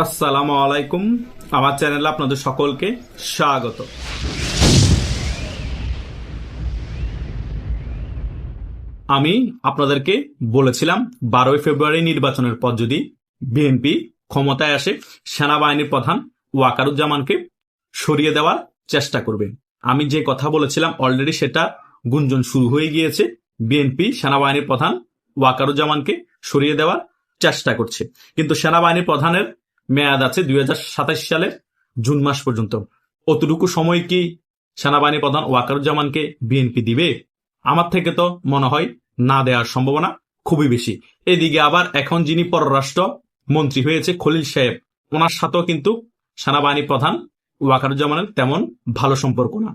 আসসালামু আলাইকুম। আমার চ্যানেলে আপনাদের সকলকে স্বাগত। আমি আপনাদেরকে বলেছিলাম 12 ফেব্রুয়ারি নির্বাচনের পর যদি বিএনপি ক্ষমতায় আসে, সেনাবাহিনীর প্রধান ওয়াকারুজ্জামানকে সরিয়ে দেওয়ার চেষ্টা করবে। আমি যে কথা বলেছিলাম অলরেডি সেটা গুঞ্জন শুরু হয়ে গিয়েছে। বিএনপি সেনাবাহিনীর প্রধান ওয়াকারুজ্জামানকে সরিয়ে দেওয়ার চেষ্টা করছে, কিন্তু সেনাবাহিনীর প্রধানের মেয়াদ আছে 2027 সালের জুন মাস পর্যন্ত। অতটুকু সময় কি সেনাবাহিনী প্রধান ওয়াকারুজ্জামানকে বিএনপি দিবে? আমার থেকে তো মনে হয় না দেওয়ার সম্ভাবনা খুবই বেশি। এদিকে আবার এখন যিনি পররাষ্ট্র মন্ত্রী হয়েছে খলিল সাহেব, ওনার সাথেও কিন্তু সেনাবাহিনী প্রধান ওয়াকারুজ্জামানের তেমন ভালো সম্পর্ক না।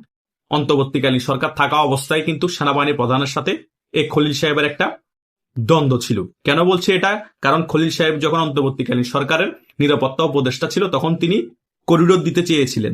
অন্তর্বর্তীকালীন সরকার থাকা অবস্থায় কিন্তু সেনাবাহিনী প্রধানের সাথে এই খলিল সাহেবের একটা দ্বন্দ্ব ছিল। কেন বলছি এটা? কারণ খলিল সাহেব যখন অন্তর্বর্তীকালীন সরকারের নিরাপত্তা উপদেষ্টা ছিল তখন তিনি করিডোর দিতে চেয়েছিলেন।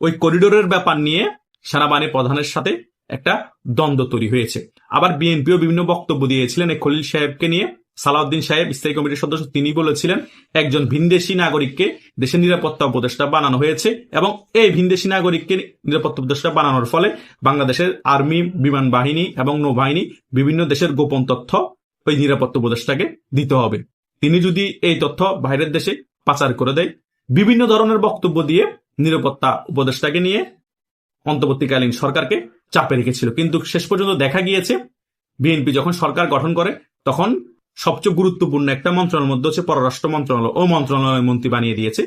ওই করিডোরের ব্যাপার নিয়ে সেনাবাহিনী প্রধানের সাথে একটা দ্বন্দ্ব তৈরি হয়েছে। আবার বিএনপিও বিভিন্ন বক্তব্য দিয়েছিলেন এই খলিল সাহেবকে নিয়ে। সালাউদ্দিন সাহেব, স্থায়ী কমিটির সদস্য, তিনি বলেছিলেন একজন ভিনদেশী নাগরিককে দেশের নিরাপত্তা উপদেষ্টা বানানো হয়েছে এবং এই ভিনদেশী নাগরিককে নিরাপত্তা উপদেষ্টা বানানোর ফলে বাংলাদেশের আর্মি, বিমান বাহিনী এবং নৌবাহিনী বিভিন্ন দেশের গোপন তথ্য ওই নিরাপত্তা উপদেষ্টাকে দিতে হবে। তিনি যদি এই তথ্য বাইরের দেশে পাচার করে দেয়, বিভিন্ন ধরনের বক্তব্য দিয়ে নিরাপত্তা উপদেষ্টাকে নিয়ে অন্তর্বর্তীকালীন সরকারকে চাপে রেখেছিল। কিন্তু শেষ পর্যন্ত দেখা গিয়েছে বিএনপি যখন সরকার গঠন করে তখন সবচেয়ে গুরুত্বপূর্ণ একটা মন্ত্রণালয়ের মধ্যে হচ্ছে পররাষ্ট্র মন্ত্রণালয়, ও মন্ত্রণালয়ের মন্ত্রী বানিয়ে দিয়েছে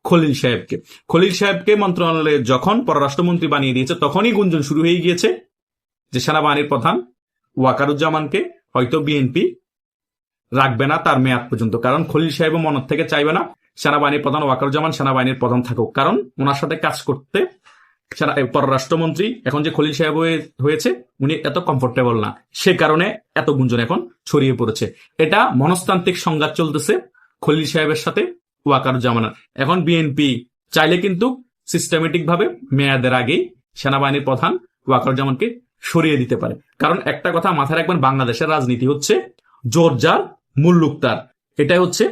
খলিল সাহেবকে। খলিল সাহেবকে মন্ত্রণালয়ে যখন পররাষ্ট্রমন্ত্রী বানিয়ে দিয়েছে তখনই গুঞ্জন শুরু হয়ে গিয়েছে যে সেনাবাহিনীর প্রধান ওয়াকারুজ্জামানকে হয়তো বিএনপি রাখবে না তার মেয়াদ পর্যন্ত। কারণ খলিল সাহেব মনের থেকে চাইবে না সেনাবাহিনীর প্রধান ওয়াকারুজ্জামান সেনাবাহিনীর প্রধান থাকুক, কারণ ওনার সাথে কাজ করতে পররাষ্ট্রমন্ত্রী এখন যে খলিল সাহেব হয়েছে উনি এত কমফোর্টেবল না, সে কারণে এত গুঞ্জন এখন ছড়িয়ে পড়েছে। এটা মনস্তান্ত্রিক সংঘাত চলতেছে খলিল সাহেবের সাথে ওয়াকারুজ্জামানের। এখন বিএনপি চাইলে কিন্তু সিস্টেমেটিক ভাবে মেয়াদের আগেই সেনাবাহিনীর প্রধান ওয়াকারুজ্জামানকে সরিয়ে দিতে পারে। কারণ একটা কথা মাথায় রাখবেন, বাংলাদেশের রাজনীতি হচ্ছে জোর যার মুল্লুক তার, এটাই হচ্ছে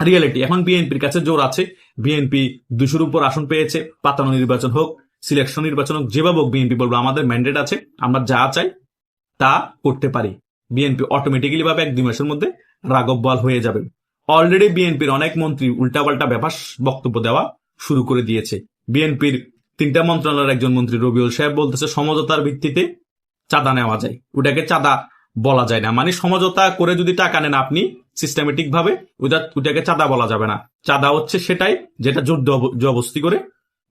রিয়েলিটি। এখন বিএনপির কাছে জোর আছে, বিএনপি 200-র উপর আসন পেয়েছে, পাতানো নির্বাচন হোক, সিলেকশন নির্বাচন হোক, যেভাবে হোক বিএনপি বলবো আমাদের ম্যান্ডেট আছে, আমরা যা চাই তা করতে পারি। বিএনপি অটোমেটিক্যালি ভাবে 1-2 মাসের মধ্যে রাঘব বোয়াল হয়ে যাবে। অলরেডি বিএনপির অনেক মন্ত্রী উল্টাপাল্টা ব্যাপার বক্তব্য দেওয়া শুরু করে দিয়েছে। বিএনপির 3টা মন্ত্রণালয়ের একজন মন্ত্রী রবিউল সাহেব বলতেছে সমঝোতার ভিত্তিতে চাঁদা নেওয়া যায়, ওটাকে চাঁদা বলা যায় না। মানে সমঝোতা করে যদি টাকা নেন আপনি সিস্টেমেটিক ভাবে, ওটাকে চাঁদা বলা যাবে না। চাঁদা হচ্ছে সেটাই যেটা জোর জবরদস্তি করে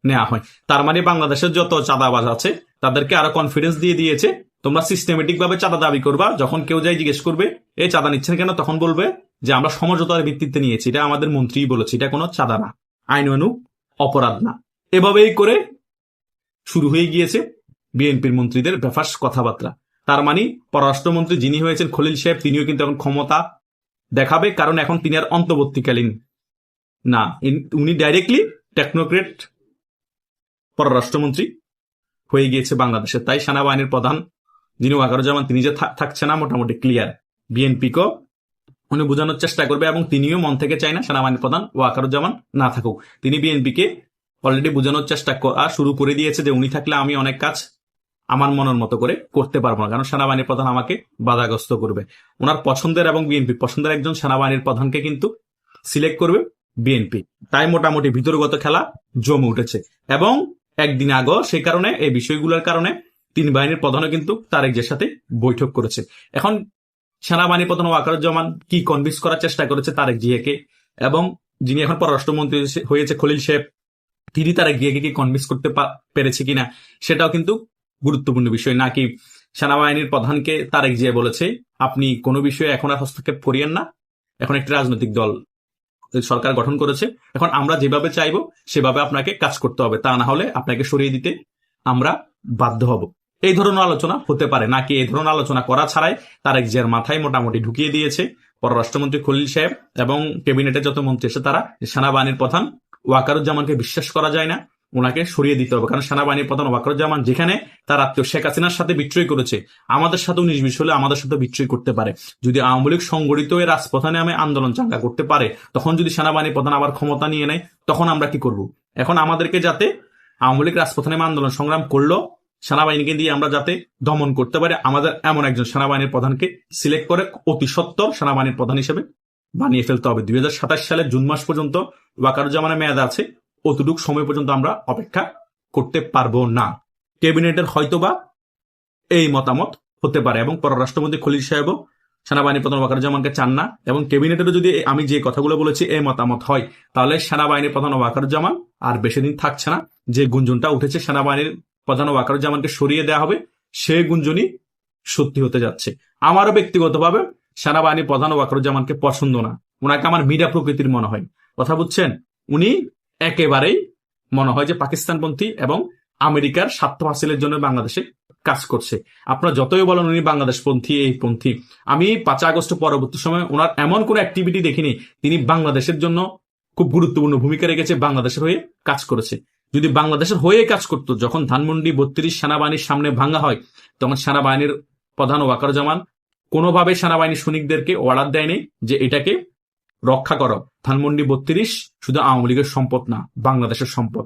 নেওয়া হয়। তার মানে বাংলাদেশের যত চাঁদাবাজ আছে তাদেরকে আরো কনফিডেন্স দিয়ে দিয়েছে, তোমরা সিস্টেমেটিক ভাবে চাঁদা দাবি করবা, যখন কেউ যাই জিজ্ঞেস করবে এই চাঁদা নিচ্ছেন কেন, তখন বলবে যে আমরা সমঝোতার ভিত্তিতে নিয়েছি, এটা আমাদের মন্ত্রী বলেছে, এটা কোনো চাঁদা না, আইনানুগ অপরাধ না। এভাবেই করে শুরু হয়ে গিয়েছে বিএনপির মন্ত্রীদের বেফাস কথাবার্তা। তার মানে পররাষ্ট্রমন্ত্রী যিনি হয়েছেন খলিল সাহেব তিনিও কিন্তু এখন ক্ষমতা দেখাবে, কারণ এখন তিনি আর অন্তর্বর্তীকালীন না, উনি ডাইরেক্টলি টেকনোক্রেট পররাষ্ট্রমন্ত্রী হয়ে গিয়েছে বাংলাদেশে। তাই সেনাবাহিনীর প্রধান যিনি ওয়াকারুজ্জামান তিনি যে থাকছে না মোটামুটি ক্লিয়ার। বিএনপিকেও উনি বোঝানোর চেষ্টা করবে এবং তিনিও মন থেকে চায় না সেনাবাহিনীর প্রধান ওয়াকারুজ্জামান না থাকুক। তিনি বিএনপিকে অলরেডি বোঝানোর চেষ্টা শুরু করে দিয়েছে যে উনি থাকলে আমি অনেক কাজ আমার মনের মতো করে করতে পারবো না, কারণ সেনাবাহিনীর প্রধান আমাকে বাধাগ্রস্ত করবে। ওনার পছন্দের এবং বিএনপি পছন্দের একজন সেনাবাহিনীর প্রধানকে কিন্তু সিলেক্ট করবে বিএনপি। তাই মোটামুটি ভিতরগত খেলা জমে উঠেছে এবং একদিন আগেও সেই কারণে এই বিষয়গুলোর কারণে 3 বাহিনীর প্রধানও কিন্তু তারেক জিয়ার সাথে বৈঠক করেছে। এখন সেনাবাহিনী প্রধান ওয়াকারুজ্জামান কি কনভিন্স করার চেষ্টা করেছে তারেক জিয়াকে, এবং যিনি এখন পররাষ্ট্রমন্ত্রী হয়েছে খলিল সাহেব তিনি তারেক জিয়াকে কি কনভিন্স করতে পেরেছে কিনা সেটাও কিন্তু গুরুত্বপূর্ণ বিষয়। নাকি সেনাবাহিনীর প্রধানকে তারেক জিয়া বলেছে আপনি কোনো বিষয়ে এখন আর হস্তক্ষেপ করিয়েন না, এখন একটি রাজনৈতিক দল সরকার গঠন করেছে, এখন আমরা যেভাবে চাইবো সেভাবে আপনাকে কাজ করতে হবে, তা না হলে আপনাকে সরিয়ে দিতে আমরা বাধ্য হব। এই ধরনের আলোচনা হতে পারে নাকি এই ধরনের আলোচনা করা ছাড়াই তারেক জিয়ার মাথায় মোটামুটি ঢুকিয়ে দিয়েছে পররাষ্ট্রমন্ত্রী খলিল সাহেব এবং ক্যাবিনেটের যত মন্ত্রী এসে তারা সেনাবাহিনীর প্রধান ওয়াকারুজ্জামানকে বিশ্বাস করা যায় না, ওনাকে সরিয়ে দিতে হবে। কারণ সেনাবাহিনীর প্রধান ওয়াকারুজ্জামান যেখানে তার আত্মীয় শেখ হাসিনার সাথে বিট্রয় করেছে, আমাদের সাথে 19-20 হলে আমাদের সাথে বিট্রয় করতে পারে। যদি আওয়ামী লীগ সংগঠিত হয়ে রাজপথে নামে আন্দোলন চাঙ্গা করতে পারে, তখন যদি সেনাবাহিনী প্রধান আবার ক্ষমতা নিয়ে নেয়, তখন আমরা কি করব? এখন আমাদেরকে যাতে আওয়ামী লীগ রাজপথে নেমে আন্দোলন সংগ্রাম করলো, সেনাবাহিনীকে দিয়ে আমরা যাতে দমন করতে পারি, আমাদের এমন একজন সেনাবাহিনীর প্রধানকে সিলেক্ট করে অতি সত্বর সেনাবাহিনীর প্রধান হিসেবে বানিয়ে ফেলতে হবে। 2027 সালের জুন মাস পর্যন্ত ওয়াকারুজ্জামানের মেয়াদ আছে, অতটুক সময় পর্যন্ত আমরা অপেক্ষা করতে পারবো না। ক্যাবিনেটের হয়তোবা এই মতামত হতে পারে, এবং পররাষ্ট্রমন্ত্রী খলিল সাহেবও সেনাবাহিনী প্রধান ওয়াকারুজ্জামানকে চান না, এবং ক্যাবিনেটেরও যদি আমি যে কথাগুলো বলেছি এই মতামত হয়, তাহলে সেনাবাহিনী প্রধান ওয়াকারুজ্জামান আর বেশি দিন থাকছে না। যে গুঞ্জনটা উঠেছে সেনাবাহিনীর প্রধান ওয়াকারুজ্জামানকে সরিয়ে দেওয়া হবে, সেই গুঞ্জনই সত্যি হতে যাচ্ছে। আমারও ব্যক্তিগতভাবে সেনাবাহিনী প্রধান ওয়াকারুজ্জামানকে পছন্দ না, ওনাকে আমার মিডা প্রকৃতির মনে হয়। কথা বুঝছেন? উনি একেবারেই মনে হয় যে পাকিস্তানপন্থী এবং আমেরিকার স্বার্থ হাসিলের জন্য বাংলাদেশে কাজ করছে। আপনারা যতই বলেন উনি বাংলাদেশপন্থী, এই পন্থী, আমি 5 আগস্ট পরবর্তী সময় ওনার এমন কোন অ্যাক্টিভিটি দেখিনি তিনি বাংলাদেশের জন্য খুব গুরুত্বপূর্ণ ভূমিকা রেখেছে, বাংলাদেশের হয়ে কাজ করেছে। যদি বাংলাদেশের হয়ে কাজ করতো, যখন ধানমন্ডি 32 সেনাবাহিনীর সামনে ভাঙা হয়, তখন সেনাবাহিনীর প্রধান ওয়াকারুজ্জামান কোনোভাবে সেনাবাহিনীর সৈনিকদেরকে অর্ডার দেয়নি যে এটাকে রক্ষা করো। ধানমন্ডি 32 শুধু আওয়ামী লীগের সম্পদ না, বাংলাদেশের সম্পদ।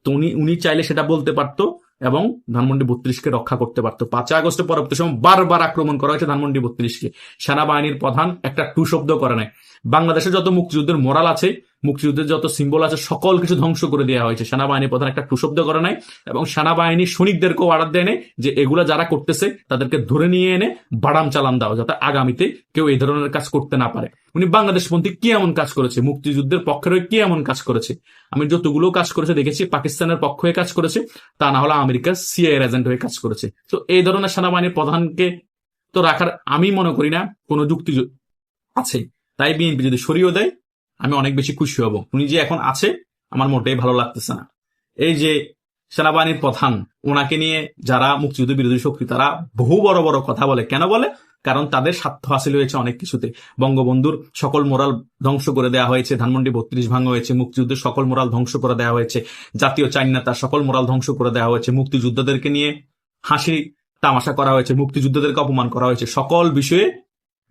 তো উনি চাইলে সেটা বলতে পারতো এবং ধানমন্ডি 32-কে রক্ষা করতে পারতো। 5 আগস্টে পরবর্তী সময় বারবার আক্রমণ করা হয়েছে ধানমন্ডি 32-কে, সেনাবাহিনীর প্রধান একটা টু শব্দ করে নাই। বাংলাদেশে যত মুক্তিযুদ্ধের মোরাল আছে, মুক্তিযুদ্ধের যত সিম্বল আছে, সকল কিছু ধ্বংস করে দেওয়া হয়েছে। সেনাবাহিনীর প্রধান একটা টু শব্দ করে নাই, এবং সেনাবাহিনীর সৈনিকদেরকেও অর্ডার দেয় নাই যে এগুলা যারা করতেছে তাদেরকে ধরে নিয়ে এনে বাড়াম চালান দাও, যাতে আগামীতে কেউ এই ধরনের কাজ করতে না পারে। উনি বাংলাদেশপন্থী কি এমন কাজ করেছে? মুক্তিযুদ্ধের পক্ষের হয়ে কি এমন কাজ করেছে? আমি যতগুলো কাজ করেছে দেখেছি পাকিস্তানের পক্ষ হয়ে কাজ করেছে, তা না হলে আমেরিকার সিআইএর এজেন্ট হয়ে কাজ করেছে। তো এই ধরনের সেনাবাহিনীর প্রধানকে তো রাখার আমি মনে করি না কোনো যুক্তি আছে। তাই বিএনপি যদি সরিয়ে দেয় আমি অনেক বেশি খুশি হব। উনি যে এখন আছে আমার মোটেই ভালো লাগতেছে না। এই যে সেনাবাহিনীর প্রধান, ওনাকে নিয়ে যারা মুক্তিযুদ্ধ বিরোধী শক্তি তারা বহু বড় বড় কথা বলে। কেন বলে? কারণ তাদের স্বার্থ হাসিল হয়েছে অনেক কিছুতে। বঙ্গবন্ধুর সকল মোরাল ধ্বংস করে দেওয়া হয়েছে, ধানমন্ডি 32 ভাঙা হয়েছে, মুক্তিযুদ্ধের সকল মোরাল ধ্বংস করে দেওয়া হয়েছে, জাতীয় চাইনাতার সকল মোরাল ধ্বংস করে দেওয়া হয়েছে, মুক্তিযোদ্ধাদেরকে নিয়ে হাসি তামাশা করা হয়েছে, মুক্তিযোদ্ধাদেরকে অপমান করা হয়েছে। সকল বিষয়ে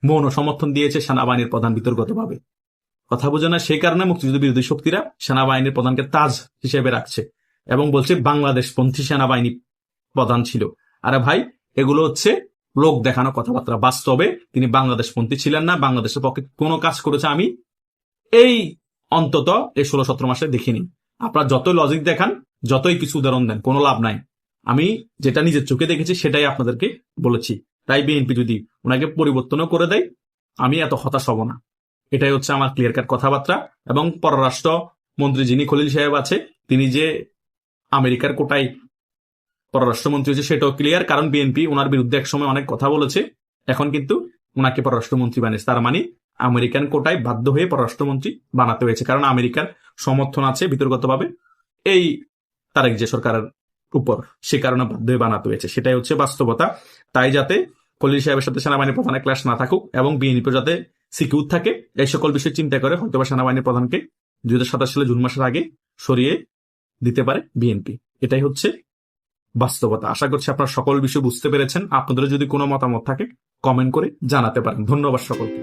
মৌন সমর্থন দিয়েছে সেনাবাহিনীর প্রধান বিতর্কতভাবে। কথা বোঝে না, সেই কারণে মুক্তিযুদ্ধ বিরোধী শক্তিরা সেনাবাহিনীর প্রধানকে তাজ হিসেবে রাখছে এবং বলছে বাংলাদেশপন্থী সেনাবাহিনী প্রধান ছিল। আরে ভাই, এগুলো হচ্ছে লোক দেখানো কথাবার্তা। বাস্তবে তিনি বাংলাদেশপন্থী ছিলেন না, বাংলাদেশের পক্ষে কোনো কাজ করেছে আমি এই অন্তত এই 16-17 মাসে দেখিনি। আপনারা যতই লজিক দেখান, যতই কিছু উদাহরণ দেন, কোনো লাভ নাই। আমি যেটা নিজের চোখে দেখেছি সেটাই আপনাদেরকে বলেছি। তাই বিএনপি যদি ওনাকে পরিবর্তনও করে দেয় আমি এত হতাশ হব না। এটাই হচ্ছে আমার ক্লিয়ার কাট কথাবার্তা। এবং পররাষ্ট্র মন্ত্রী যিনি খলিল সাহেব আছে, তিনি যে আমেরিকার কোটায় পররাষ্ট্রমন্ত্রী হয়েছে সেটাও ক্লিয়ার, কারণ বিএনপি ওনার বিরুদ্ধে এক সময় অনেক কথা বলেছে, এখন কিন্তু ওনাকে পররাষ্ট্রমন্ত্রী বানিয়েছে। তার মানে আমেরিকান কোটায় বাধ্য হয়ে পররাষ্ট্রমন্ত্রী বানাতে হয়েছে, কারণ আমেরিকার সমর্থন আছে বিতর্কতভাবে এই তারেক যে সরকারের উপর, সে কারণে বাধ্য হয়ে বানাতে হয়েছে। সেটাই হচ্ছে বাস্তবতা। তাই যাতে খলিল সাহেবের সাথে সেনাবাহিনীর প্রধানের ক্লাস না থাকুক এবং বিএনপি যাতে সিকিউর থাকে, এই সকল বিষয় চিন্তা করে হয়তো সেনাবাহিনীর প্রধানকে 2027 সালে জুন মাসের আগে সরিয়ে দিতে পারে বিএনপি। এটাই হচ্ছে বাস্তবতা। আশা করছি আপনারা সকল বিষয় বুঝতে পেরেছেন। আপনাদের যদি কোনো মতামত থাকে কমেন্ট করে জানাতে পারেন। ধন্যবাদ সকলকে।